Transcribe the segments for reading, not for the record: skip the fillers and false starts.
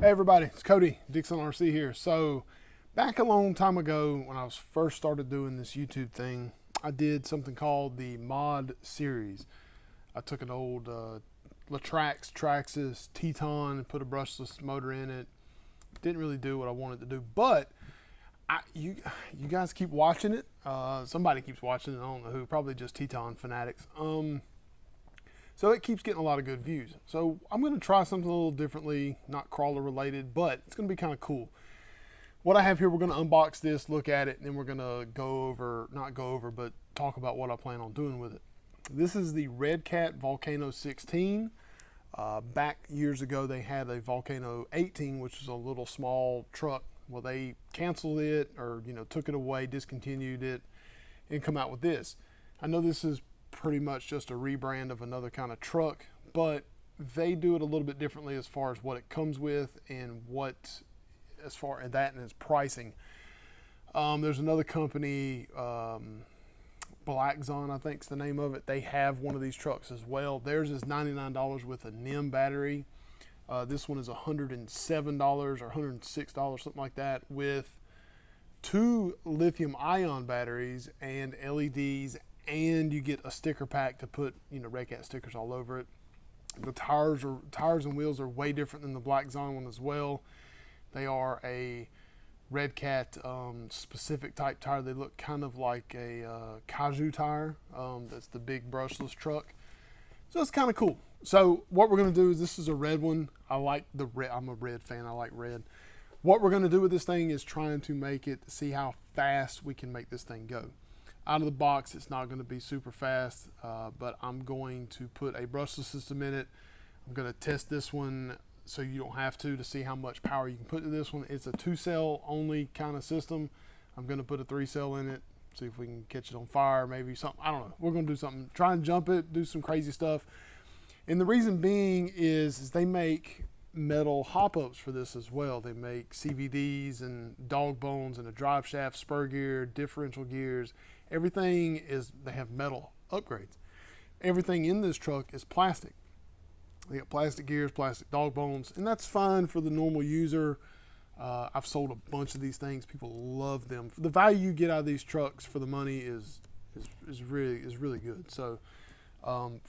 Hey everybody, it's Cody, Dixon RC here. So back a long time ago when I was first started doing this YouTube thing, I did something called the mod series. I took an old Latrax Traxxas Teton and put a brushless motor in it. Didn't really do what I wanted to do, but you guys keep watching it. Somebody keeps watching it, I don't know who, probably just Teton fanatics. So it keeps getting a lot of good views. So I'm going to try something a little differently, not crawler related, but it's going to be kind of cool. What I have here, we're going to unbox this, look at it, and then we're going to but talk about what I plan on doing with it. This is the Redcat Volcano16. Back years ago, they had a Volcano18, which was a little small truck. Well, they canceled it or, took it away, discontinued it, and come out with this. I know this is pretty much just a rebrand of another kind of truck, but they do it a little bit differently as far as what it comes with and as far as that and its pricing. There's another company, Blackzon, I think is the name of it. They have one of these trucks as well. Theirs is $99 with a NIM battery. This one is $107 or $106, something like that, with 2 lithium ion batteries and LEDs, and you get a sticker pack to put, Redcat stickers all over it. The tires and wheels are way different than the Blackzon one as well. They are a Redcat specific type tire. They look kind of like a Kaju tire. That's the big brushless truck. So it's kind of cool. So what we're going to do is, this is a red one. I like the red. I'm a red fan. I like red. What we're going to do with this thing is trying to make it, see how fast we can make this thing go. Out of the box, it's not going to be super fast, but I'm going to put a brushless system in it. I'm going to test this one so you don't have to see how much power you can put to this one. It's a 2-cell only kind of system. I'm going to put a 3-cell in it, see if we can catch it on fire, maybe something. I don't know. We're going to do something, try and jump it, do some crazy stuff. And the reason being is they make metal Hopups for this as well. They make CVDs and dog bones and a drive shaft, spur gear, differential gears. Everything is, they have metal upgrades. Everything in this truck is plastic. They got plastic gears, plastic dog bones, and that's fine for the normal user. I've sold a bunch of these things. People love them. The value you get out of these trucks for the money is really good. So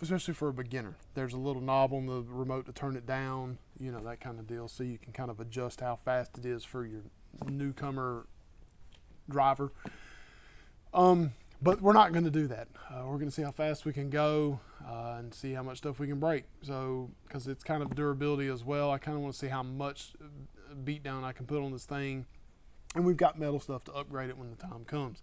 especially for a beginner, there's a little knob on the remote to turn it down, that kind of deal, so you can kind of adjust how fast it is for your newcomer driver. But we're not going to do that. We're going to see how fast we can go and see how much stuff we can break. So, because it's kind of durability as well, I kind of want to see how much beat down I can put on this thing. And we've got metal stuff to upgrade it when the time comes.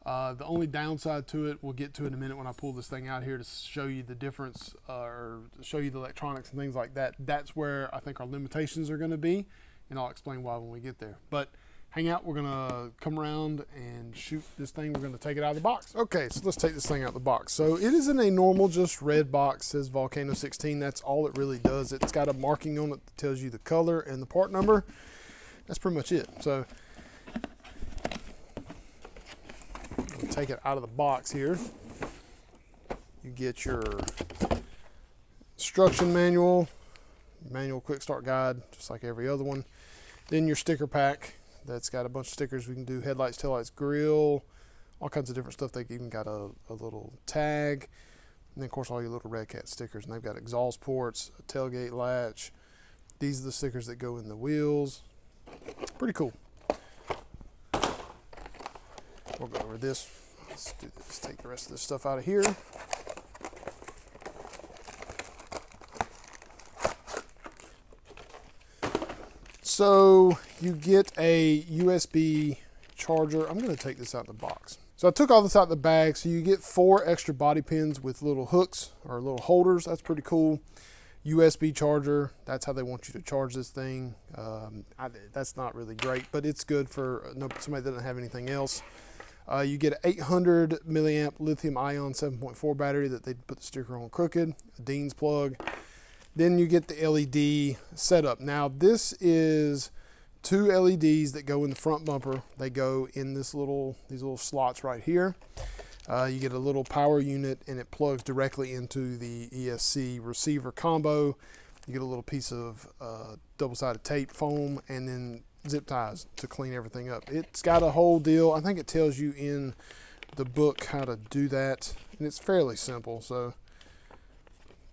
The only downside to it, we'll get to in a minute when I pull this thing out here to show you the difference or show you the electronics and things like that. That's where I think our limitations are going to be, and I'll explain why when we get there. But hang out, we're gonna come around and shoot this thing. We're gonna take it out of the box. Okay, so let's take this thing out of the box. So it is in a normal, just red box, says Volcano16. That's all it really does. It's got a marking on it that tells you the color and the part number. That's pretty much it. So we'll take it out of the box here. You get your instruction manual, manual quick start guide, just like every other one. Then your sticker pack. That's got a bunch of stickers. We can do headlights, taillights, grill, all kinds of different stuff. They even got a little tag. And then, of course, all your little Redcat stickers. And they've got exhaust ports, a tailgate latch. These are the stickers that go in the wheels. Pretty cool. We'll go over this. Let's do this. Let's take the rest of this stuff out of here. So you get a USB charger. I'm going to take this out of the box. So I took all this out of the bag. So you get 4 extra body pins with little hooks or little holders. That's pretty cool. USB charger. That's how they want you to charge this thing. That's not really great, but it's good for somebody that doesn't have anything else. You get an 800 milliamp lithium ion 7.4 battery that they put the sticker on crooked, a Dean's plug. Then you get the LED setup. Now this is 2 LEDs that go in the front bumper. They go in these little slots right here. You get a little power unit and it plugs directly into the ESC receiver combo. You get a little piece of double-sided tape foam and then zip ties to clean everything up. It's got a whole deal. I think it tells you in the book how to do that, and it's fairly simple, so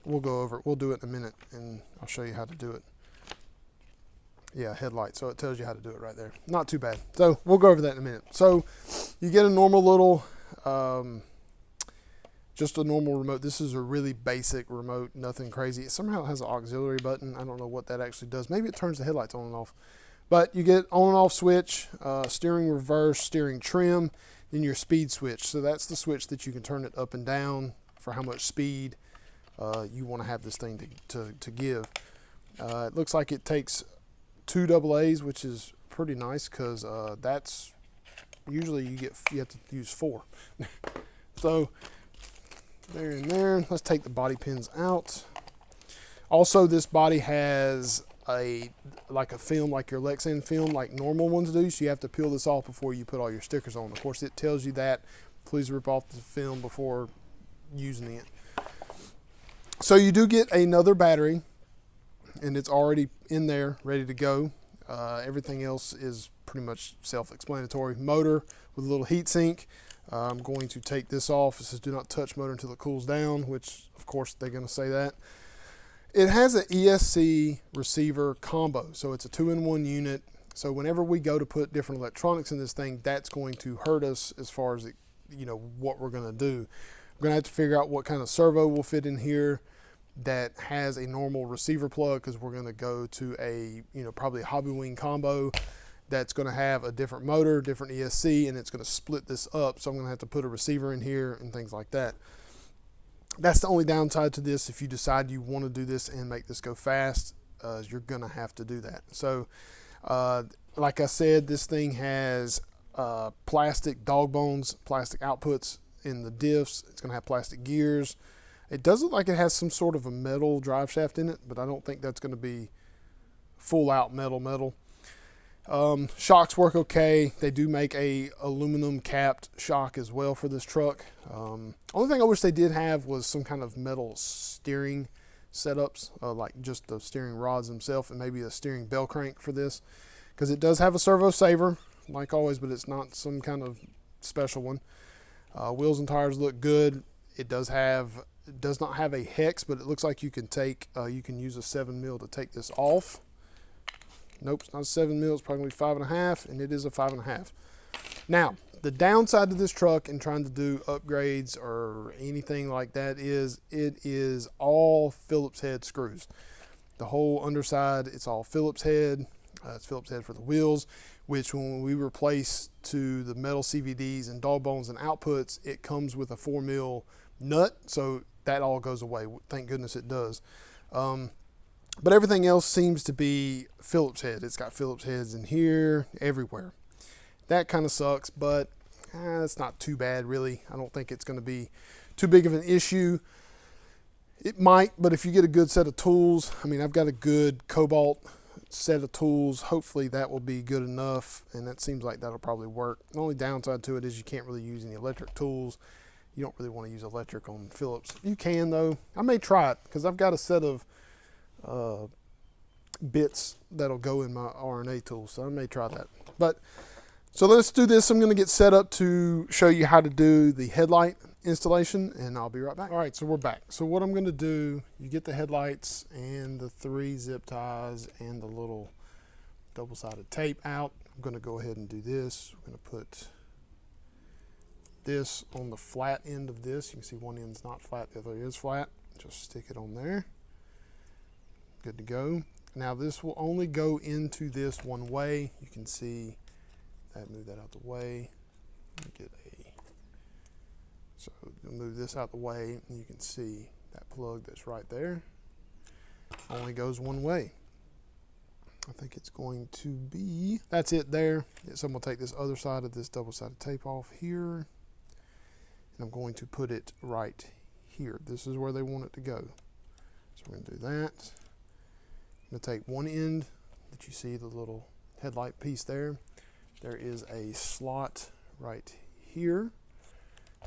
we'll go over it. We'll do it in a minute and I'll show you how to do it. Yeah, headlight, so it tells you how to do it right there. Not too bad. So we'll go over that in a minute. So you get a normal little just a normal remote. This is a really basic remote, nothing crazy. It somehow has an auxiliary button. I don't know what that actually does. Maybe it turns the headlights on and off. But you get on and off switch, steering reverse, steering trim, then your speed switch. So that's the switch that you can turn it up and down for how much speed you want to have this thing to give. It looks like it takes 2 AA's, which is pretty nice because that's usually you have to use 4. So there and there. Let's take the body pins out. Also, this body has a film, like your Lexan film, like normal ones do. So you have to peel this off before you put all your stickers on. Of course, it tells you that. Please rip off the film before using it. So you do get another battery, and it's already in there, ready to go. Everything else is pretty much self-explanatory. Motor with a little heat sink. I'm going to take this off. It says do not touch motor until it cools down, which of course they're going to say that. It has an ESC receiver combo, so it's a 2-in-1 unit. So whenever we go to put different electronics in this thing, that's going to hurt us as far as what we're going to do. We're going to have to figure out what kind of servo will fit in here that has a normal receiver plug, because we're going to go to a probably a Hobbywing combo that's going to have a different motor, different ESC, and it's going to split this up. So I'm going to have to put a receiver in here and things like that. That's the only downside to this. If you decide you want to do this and make this go fast, you're going to have to do that. So like I said, this thing has plastic dog bones, plastic outputs in the diffs. It's going to have plastic gears. It does look like it has some sort of a metal drive shaft in it, but I don't think that's going to be full out metal. Shocks work okay. They do make a aluminum capped shock as well for this truck. Only thing I wish they did have was some kind of metal steering setups, like just the steering rods themselves, and maybe a steering bell crank for this, because it does have a servo saver like always, but it's not some kind of special one. Wheels and tires look good. It does not have a hex, but it looks like you can use a 7mm to take this off. Nope, it's not a 7mm, it's probably 5.5, and it is a 5.5. Now, the downside to this truck and trying to do upgrades or anything like that is it is all Phillips head screws. The whole underside, it's all Phillips head. It's Phillips head for the wheels, which when we replace to the metal CVDs and dog bones and outputs, it comes with a 4mm nut, so that all goes away. Thank goodness it does. But everything else seems to be Phillips head. It's got Phillips heads in here, everywhere. That kind of sucks, but it's not too bad, really. I don't think it's going to be too big of an issue. It might, but if you get a good set of tools, I mean, I've got a good Cobalt set of tools. Hopefully that will be good enough, and that seems like that'll probably work. The only downside to it is you can't really use any electric tools. You don't really want to use electric on Phillips. You can, though. I may try it, because I've got a set of bits that'll go in my RNA tool, so I may try that. But so let's do this. I'm going to get set up to show you how to do the headlight installation, and I'll be right back. All right, so we're back. So what I'm going to do, you get the headlights and the 3 zip ties and the little double-sided tape out. I'm going to go ahead and do this. We're going to put this on the flat end of this. You can see one end's not flat, the other is flat. Just stick it on there. Good to go. Now this will only go into this one way. You can see that, move that out the way. So move this out the way, and you can see that plug that's right there only goes one way. I think it's going to be, that's it there. So I'm going to take this other side of this double-sided tape off here, and I'm going to put it right here. This is where they want it to go. So we're going to do that. I'm going to take one end that you see, the little headlight piece there. There is a slot right here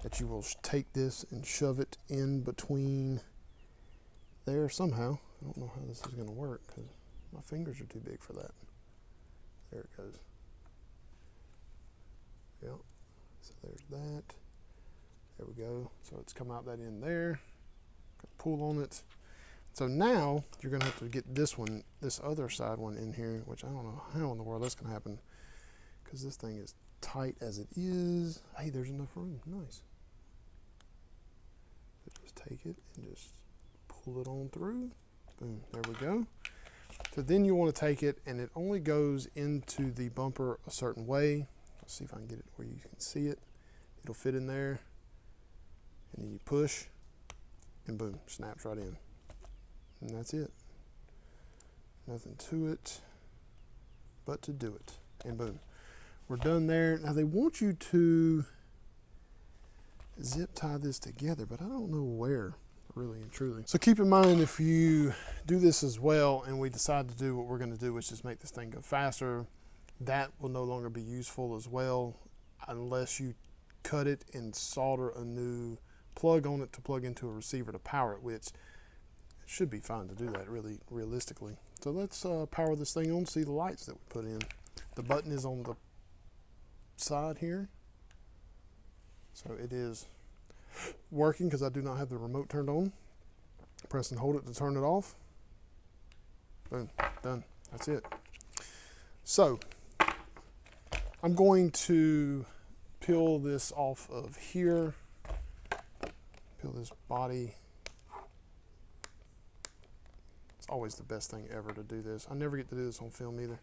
that you will take this and shove it in between there somehow. I don't know how this is going to work because my fingers are too big for that. There it goes. Yep. So there's that. There we go. So it's come out that end there. Pull on it. So now you're going to have to get this one, this other side one in here, which I don't know how in the world that's going to happen because this thing is tight as it is. Hey, there's enough room. Nice. So just take it and just pull it on through. Boom. There we go. So then you want to take it, and it only goes into the bumper a certain way. Let's see if I can get it where you can see it. It'll fit in there. And then you push, and boom, snaps right in. And that's it. Nothing to it but to do it. And boom. We're done there. Now they want you to zip tie this together, but I don't know where, really and truly. So keep in mind, if you do this as well and we decide to do what we're going to do, which is make this thing go faster, that will no longer be useful as well unless you cut it and solder a new plug on it to plug into a receiver to power it, which should be fine to do that really realistically. So let's power this thing on, see the lights that we put in. The button is on the side here. So it is working because I do not have the remote turned on. Press and hold it to turn it off. Boom, done. That's it. So I'm going to peel this off of here. Peel this body. It's always the best thing ever to do this. I never get to do this on film either.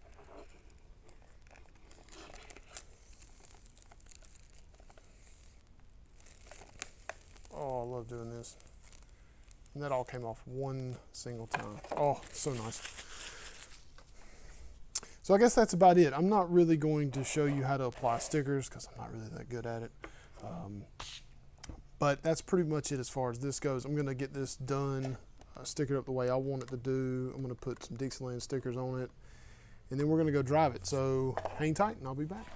Oh, I love doing this. And that all came off one single time. Oh, so nice. So I guess that's about it. I'm not really going to show you how to apply stickers because I'm not really that good at it. But that's pretty much it as far as this goes. I'm going to get this done, stick it up the way I want it to do. I'm going to put some Dixieland stickers on it, and then we're going to go drive it. So hang tight, and I'll be back.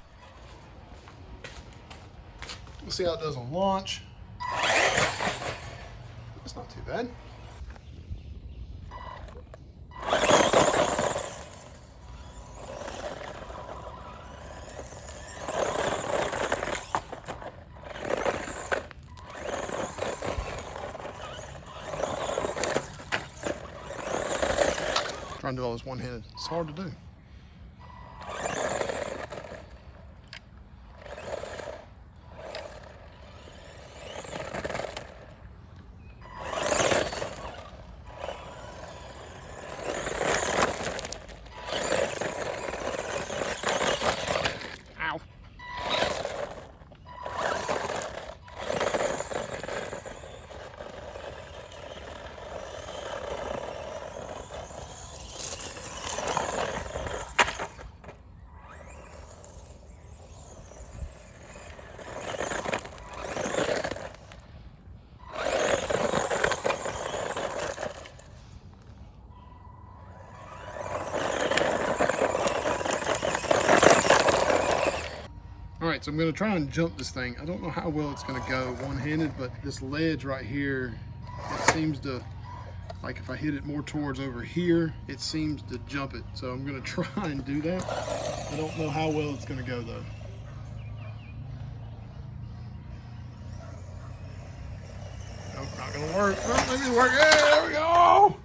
We'll see how it does on launch. That's not too bad. Trying to do all this one-handed. It's hard to do. Ow. All right, so I'm gonna try and jump this thing. I don't know how well it's gonna go one-handed, but this ledge right here, it seems to, like if I hit it more towards over here, it seems to jump it. So I'm gonna try and do that. I don't know how well it's gonna go though. Nope, not gonna work. Oh, maybe it'll work. Yeah, there we go.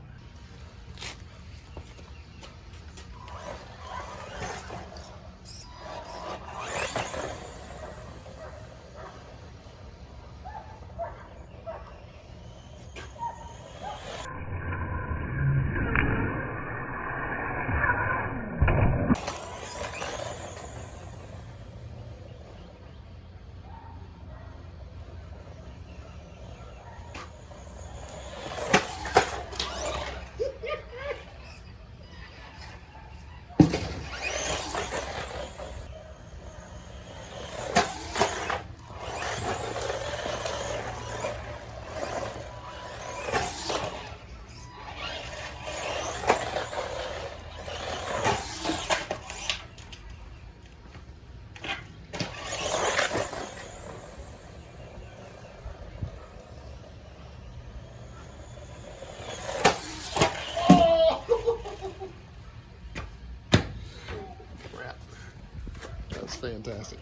That's fantastic.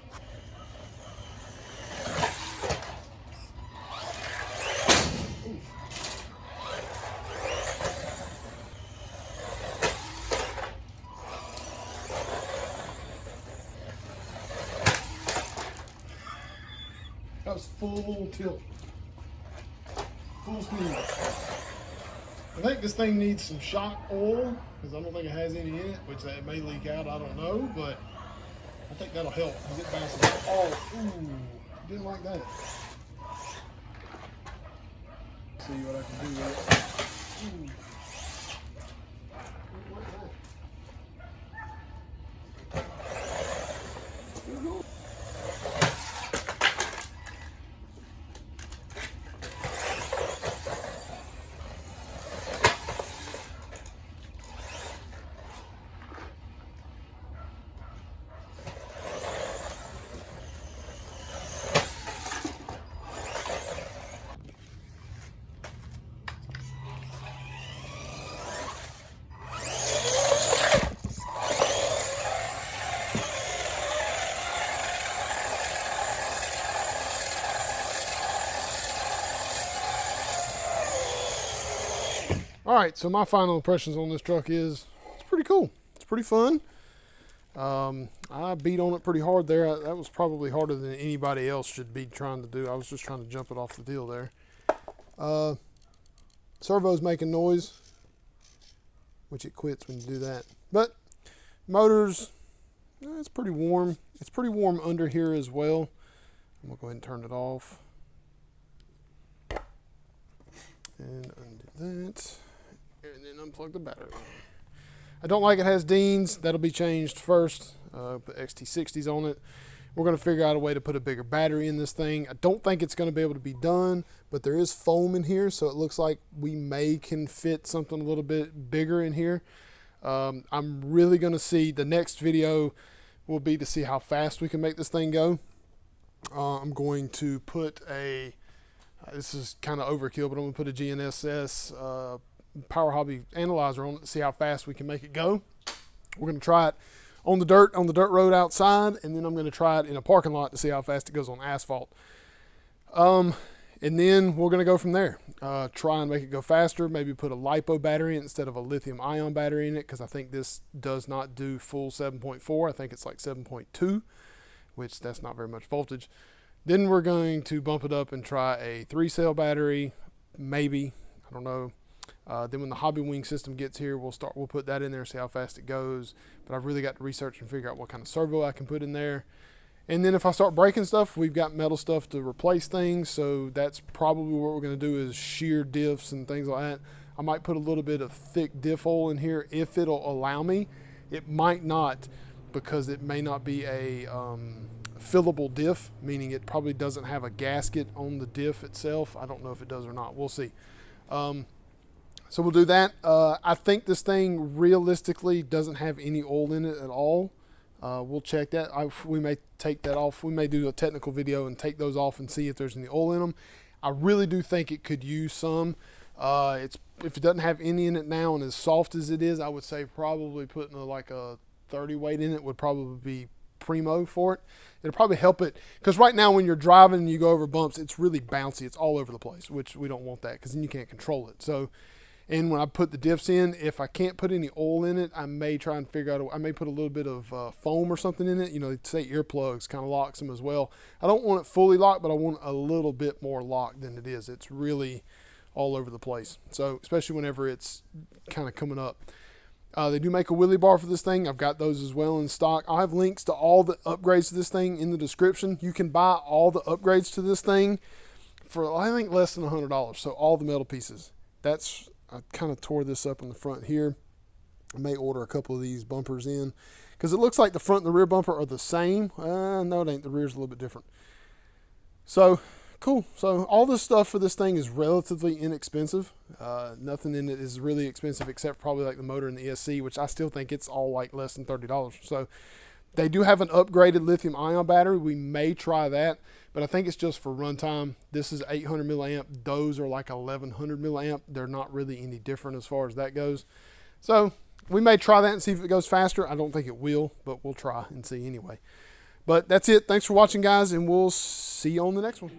That was full tilt. Full speed. I think this thing needs some shock oil because I don't think it has any in it, which it may leak out, I don't know, but I think that'll help because it bounces off. Ooh, didn't like that. See what I can do with it. Ooh. All right, so my final impressions on this truck is it's pretty cool. It's pretty fun. I beat on it pretty hard there. That was probably harder than anybody else should be trying to do. I was just trying to jump it off the deal there. Servo's making noise, which it quits when you do that. But motors, it's pretty warm. It's pretty warm under here as well. I'm gonna go ahead and turn it off. And undo that. And then unplug the battery. I don't like it has Deans. That'll be changed first. Put XT60s on it. We're going to figure out a way to put a bigger battery in this thing. I don't think it's going to be able to be done, but there is foam in here, so it looks like we can fit something a little bit bigger in here. I'm really going to see, the next video will be to see how fast we can make this thing go. I'm going to put this is kind of overkill, but I'm going to put a GNSS Power Hobby analyzer on it to see how fast we can make it go. We're going to try it on the dirt road outside, and then I'm going to try it in a parking lot to see how fast it goes on asphalt. And then we're going to go from there. Try and make it go faster, maybe put a LiPo battery instead of a lithium ion battery in it, because I think this does not do full 7.4. I think it's like 7.2, which that's not very much voltage. Then we're going to bump it up and try a 3-cell battery, maybe, I don't know. Then when the Hobby Wing system gets here, we'll put that in there and see how fast it goes. But I've really got to research and figure out what kind of servo I can put in there. And then if I start breaking stuff, we've got metal stuff to replace things. So that's probably what we're going to do is shear diffs and things like that. I might put a little bit of thick diff oil in here if it'll allow me. It might not, because it may not be a fillable diff, meaning it probably doesn't have a gasket on the diff itself. I don't know if it does or not. We'll see. So we'll do that. I think this thing realistically doesn't have any oil in it at all. We'll check that. We may take that off. We may do a technical video and take those off and see if there's any oil in them. I really do think it could use some. If it doesn't have any in it now and as soft as it is, I would say probably putting like a 30 weight in it would probably be primo for it. It'll probably help it, because right now when you're driving and you go over bumps, it's really bouncy. It's all over the place, which we don't want that, because then you can't control it. So, and when I put the diffs in, if I can't put any oil in it, I may try and figure out, I may put a little bit of foam or something in it. You know, say earplugs kind of locks them as well. I don't want it fully locked, but I want a little bit more locked than it is. It's really all over the place. So, especially whenever it's kind of coming up. They do make a wheelie bar for this thing. I've got those as well in stock. I'll have links to all the upgrades to this thing in the description. You can buy all the upgrades to this thing for, I think, less than $100. So all the metal pieces. I kind of tore this up in the front here. I may order a couple of these bumpers in, because it looks like the front and the rear bumper are the same. No, it ain't. The rear's a little bit different. So, cool. So all this stuff for this thing is relatively inexpensive. Nothing in it is really expensive except probably like the motor and the ESC, which I still think it's all like less than $30. So they do have an upgraded lithium ion battery. We may try that, but I think it's just for runtime. This is 800 milliamp. Those are like 1100 milliamp. They're not really any different as far as that goes. So we may try that and see if it goes faster. I don't think it will, but we'll try and see anyway. But that's it. Thanks for watching, guys, and we'll see you on the next one.